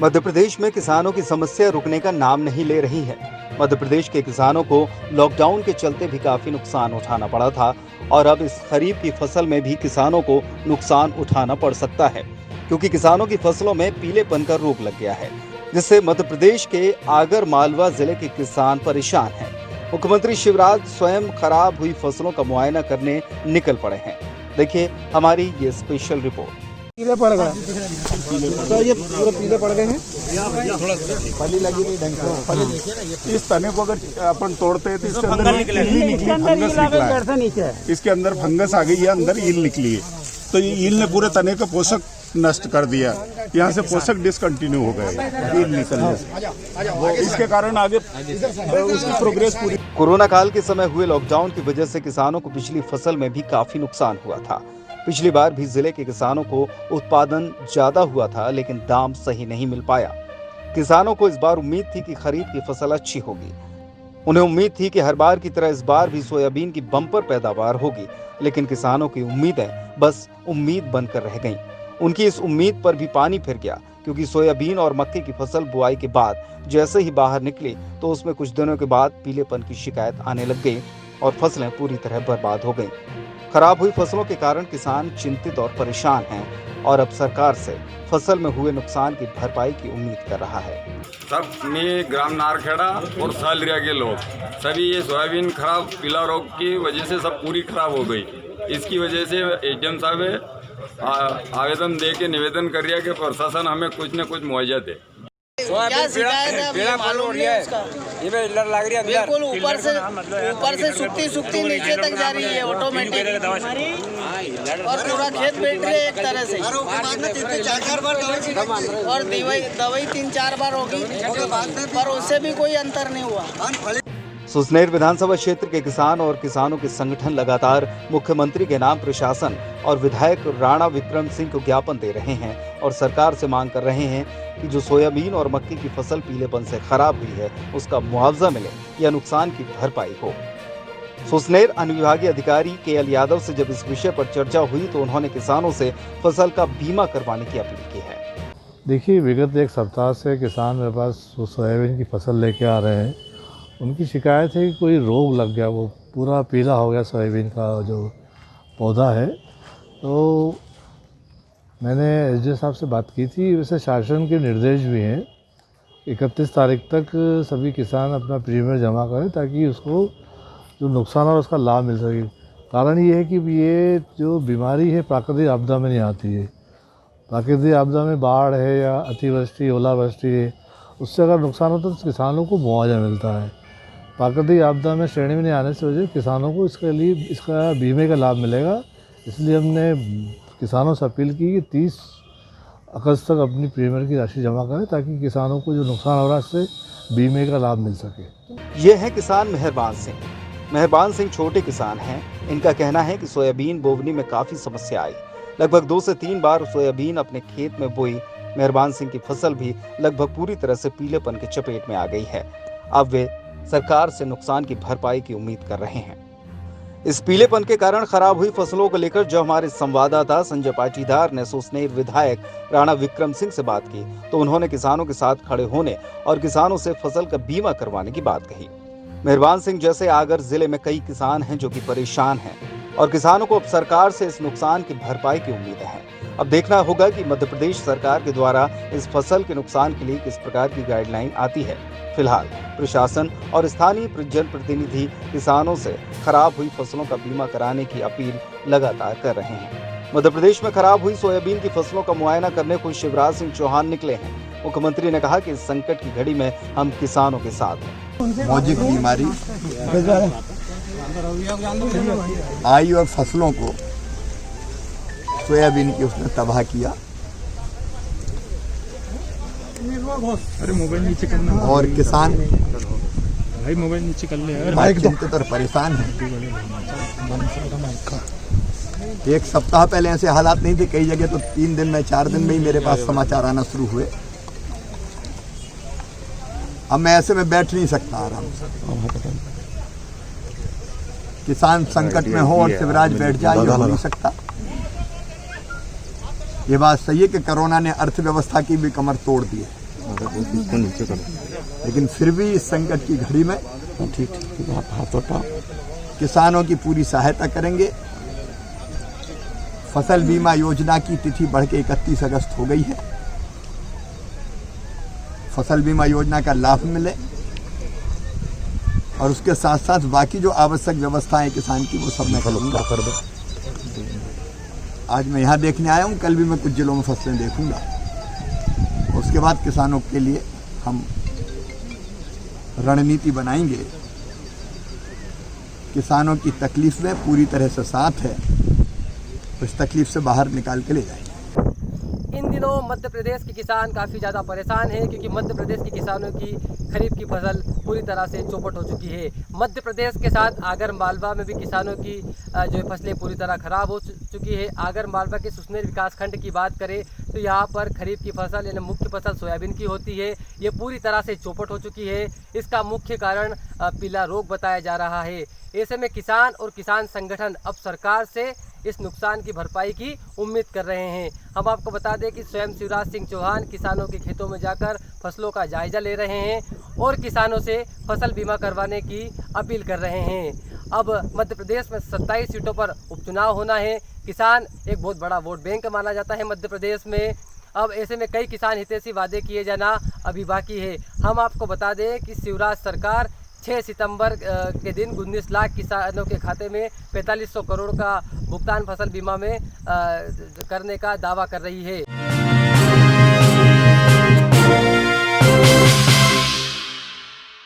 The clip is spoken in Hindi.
मध्य प्रदेश में किसानों की समस्या रुकने का नाम नहीं ले रही है। मध्य प्रदेश के किसानों को लॉकडाउन के चलते भी काफी नुकसान उठाना पड़ा था और अब इस खरीफ की फसल में भी किसानों को नुकसान उठाना पड़ सकता है, क्योंकि किसानों की फसलों में पीलेपन का रोग लग गया है, जिससे मध्य प्रदेश के आगर मालवा जिले के किसान परेशान हैं। मुख्यमंत्री शिवराज स्वयं खराब हुई फसलों का मुआयना करने निकल पड़े हैं। देखिए हमारी ये स्पेशल रिपोर्ट। पीले पड़ गए तो ये पूरे पीले पड़ गए हैं। फली लगी नहीं ढंग से। इस तने को अगर अपन तोड़ते हैं तो इसके अंदर ईल निकली, फंगस निकला है। इसके अंदर फंगस आ गई है, अंदर ईल निकली है। तो ये ईल ने पूरे तने का पोषक नष्ट कर दिया। यहाँ से पोषक डिसकंटिन्यू हो गए ईल निकलने से। इसके कारण आगे उसकी प्रोग्रेस पूरी। कोरोना काल के समय हुए लॉकडाउन की वजह से किसानों को पिछली फसल में भी काफी नुकसान हुआ था। पिछली बार भी जिले के किसानों को उत्पादन ज्यादा हुआ था, लेकिन दाम सही नहीं मिल पाया। किसानों को इस बार उम्मीद थी कि खरीफ की फसल अच्छी होगी। उन्हें उम्मीद थी कि हर बार की तरह इस बार भी सोयाबीन की बम्पर पैदावार होगी, लेकिन किसानों की उम्मीदें बस उम्मीद बनकर रह गईं। उनकी इस उम्मीद पर भी पानी फिर गया, क्योंकि सोयाबीन और मक्के की फसल बुआई के बाद जैसे ही बाहर निकली तो उसमें कुछ दिनों के बाद पीलेपन की शिकायत आने लग गई और फसलें पूरी तरह बर्बाद हो गईं। खराब हुई फसलों के कारण किसान चिंतित और परेशान हैं और अब सरकार से फसल में हुए नुकसान की भरपाई की उम्मीद कर रहा है। सब में ग्राम नारखेड़ा और सालरिया के लोग सभी ये सोयाबीन खराब पीला रोग की वजह से सब पूरी खराब हो गई। इसकी वजह से एडीएम साहब आवेदन दे के निवेदन कर रहा है कि प्रशासन हमें कुछ न कुछ मुआवजा दे। क्या शिकायत है? पीला मालूम नहीं है उसका। ये लड़ लग रही है बिल्कुल ऊपर से सूखती नीचे तक जा रही है ऑटोमेटिक, और पूरा खेत बैठ रहे एक तरह से। और दवाई 3-4 बार होगी, पर उससे भी कोई अंतर नहीं हुआ। सुसनेर विधानसभा क्षेत्र के किसान और किसानों के संगठन लगातार मुख्यमंत्री के नाम प्रशासन और विधायक राणा विक्रम सिंह को ज्ञापन दे रहे हैं और सरकार से मांग कर रहे हैं कि जो सोयाबीन और मक्के की फसल पीलेपन से खराब हुई है उसका मुआवजा मिले या नुकसान की भरपाई हो। सुसनेर अनुविभागीय अधिकारी KL यादव से जब इस विषय पर चर्चा हुई तो उन्होंने किसानों से फसल का बीमा करवाने की अपील की है। देखिए, विगत एक सप्ताह से किसान मेरे पास सोयाबीन की फसल लेके आ रहे हैं। उनकी शिकायत है कि कोई रोग लग गया, वो पूरा पीला हो गया सोयाबीन का जो पौधा है। तो मैंने SDO साहब से बात की थी। वैसे शासन के निर्देश भी हैं 31 तारीख तक सभी किसान अपना प्रीमियम जमा करें ताकि उसको जो नुकसान और उसका लाभ मिल सके। कारण ये है कि ये जो बीमारी है प्राकृतिक आपदा में नहीं आती है। प्राकृतिक आपदा में बाढ़ है या अतिवृष्टि ओलावृष्टि है, उससे अगर नुकसान होता है तो किसानों को मुआवजा मिलता है। प्राकृतिक आपदा में श्रेणी में नहीं आने से वजह किसानों को इसका बीमे का लाभ मिलेगा। इसलिए हमने किसानों से अपील की कि 30 अगस्त तक अपनी प्रीमियम की राशि जमा करें ताकि किसानों को जो नुकसान हो रहा है उससे बीमे का लाभ मिल सके। ये है किसान मेहरबान सिंह। मेहरबान सिंह छोटे किसान हैं। इनका कहना है कि सोयाबीन बोवनी में काफी समस्या आई। लगभग 2 से 3 बार सोयाबीन अपने खेत में बोई। मेहरबान सिंह की फसल भी लगभग पूरी तरह से पीलेपन की चपेट में आ गई है। अब वे सरकार से नुकसान की भरपाई की उम्मीद कर रहे हैं। इस पीलेपन के कारण खराब हुई फसलों को लेकर जब हमारे संवाददाता संजय पाटीदार ने सुसनेर विधायक राणा विक्रम सिंह से बात की तो उन्होंने किसानों के साथ खड़े होने और किसानों से फसल का बीमा करवाने की बात कही। मेहरबान सिंह जैसे आगर जिले में कई किसान हैं जो कि परेशान हैं और किसानों को अब सरकार से इस नुकसान की भरपाई की उम्मीदें हैं। अब देखना होगा कि मध्य प्रदेश सरकार के द्वारा इस फसल के नुकसान के लिए किस प्रकार की गाइडलाइन आती है। फिलहाल प्रशासन और स्थानीय जनप्रतिनिधि किसानों से खराब हुई फसलों का बीमा कराने की अपील लगातार कर रहे हैं। मध्य प्रदेश में खराब हुई सोयाबीन की फसलों का मुआयना करने को शिवराज सिंह चौहान निकले हैं। मुख्यमंत्री ने कहा कि इस संकट की घड़ी में हम किसानों के साथ हैं। मौजिक बीमारी आई और फसलों को सोयाबीन की उसने तबाह किया। अरे मोबाइल नीचे करना। और किसान भाई मोबाइल नीचे कर ले। चिंतित और परेशान है। एक सप्ताह पहले ऐसे हालात नहीं थे, कई जगह तो 3 दिन में 4 दिन में ही मेरे पास समाचार आना शुरू हुए। अब मैं ऐसे में बैठ नहीं सकता आराम से। किसान संकट में हो और शिवराज बैठ जाए, ये हो नहीं सकता। ये बात सही है कि कोरोना ने अर्थव्यवस्था की भी कमर तोड़ दी है। लेकिन फिर भी इस संकट की घड़ी में किसानों की पूरी सहायता करेंगे। फसल बीमा योजना की तिथि बढ़ के 31 अगस्त हो गई है। फसल बीमा योजना का लाभ मिले और उसके साथ साथ बाकी जो आवश्यक व्यवस्थाएं किसान की वो सब मैं करूँगा। आज मैं यहाँ देखने आया हूँ, कल भी मैं कुछ जिलों में फसलें देखूंगा। उसके बाद किसानों के लिए हम रणनीति बनाएंगे। किसानों की तकलीफ में पूरी तरह से साथ है, उस तकलीफ से बाहर निकाल के ले जाएंगे। इन दिनों मध्य प्रदेश के किसान काफ़ी ज़्यादा परेशान हैं, क्योंकि मध्य प्रदेश के किसानों की खरीफ की फसल पूरी तरह से चौपट हो चुकी है। मध्य प्रदेश के साथ आगर मालवा में भी किसानों की जो फसलें पूरी तरह खराब हो चुकी है। आगर मालवा के सुसनेर विकासखंड की बात करें तो यहाँ पर खरीफ की फसल यानी मुख्य फसल सोयाबीन की होती है, ये पूरी तरह से चौपट हो चुकी है। इसका मुख्य कारण पीला रोग बताया जा रहा है। ऐसे में किसान और किसान संगठन अब सरकार से इस नुकसान की भरपाई की उम्मीद कर रहे हैं। हम आपको बता दें कि स्वयं शिवराज सिंह चौहान किसानों के खेतों में जाकर फसलों का जायजा ले रहे हैं और किसानों से फसल बीमा करवाने की अपील कर रहे हैं। अब मध्य प्रदेश में 27 सीटों पर उपचुनाव होना है। किसान एक बहुत बड़ा वोट बैंक माना जाता है मध्य प्रदेश में। अब ऐसे में कई किसान हितैषी वादे किए जाना अभी बाकी है। हम आपको बता दें कि शिवराज सरकार 6 सितंबर के दिन 19 लाख किसानों के खाते में 4500 करोड़ का भुगतान फसल बीमा में करने का दावा कर रही है।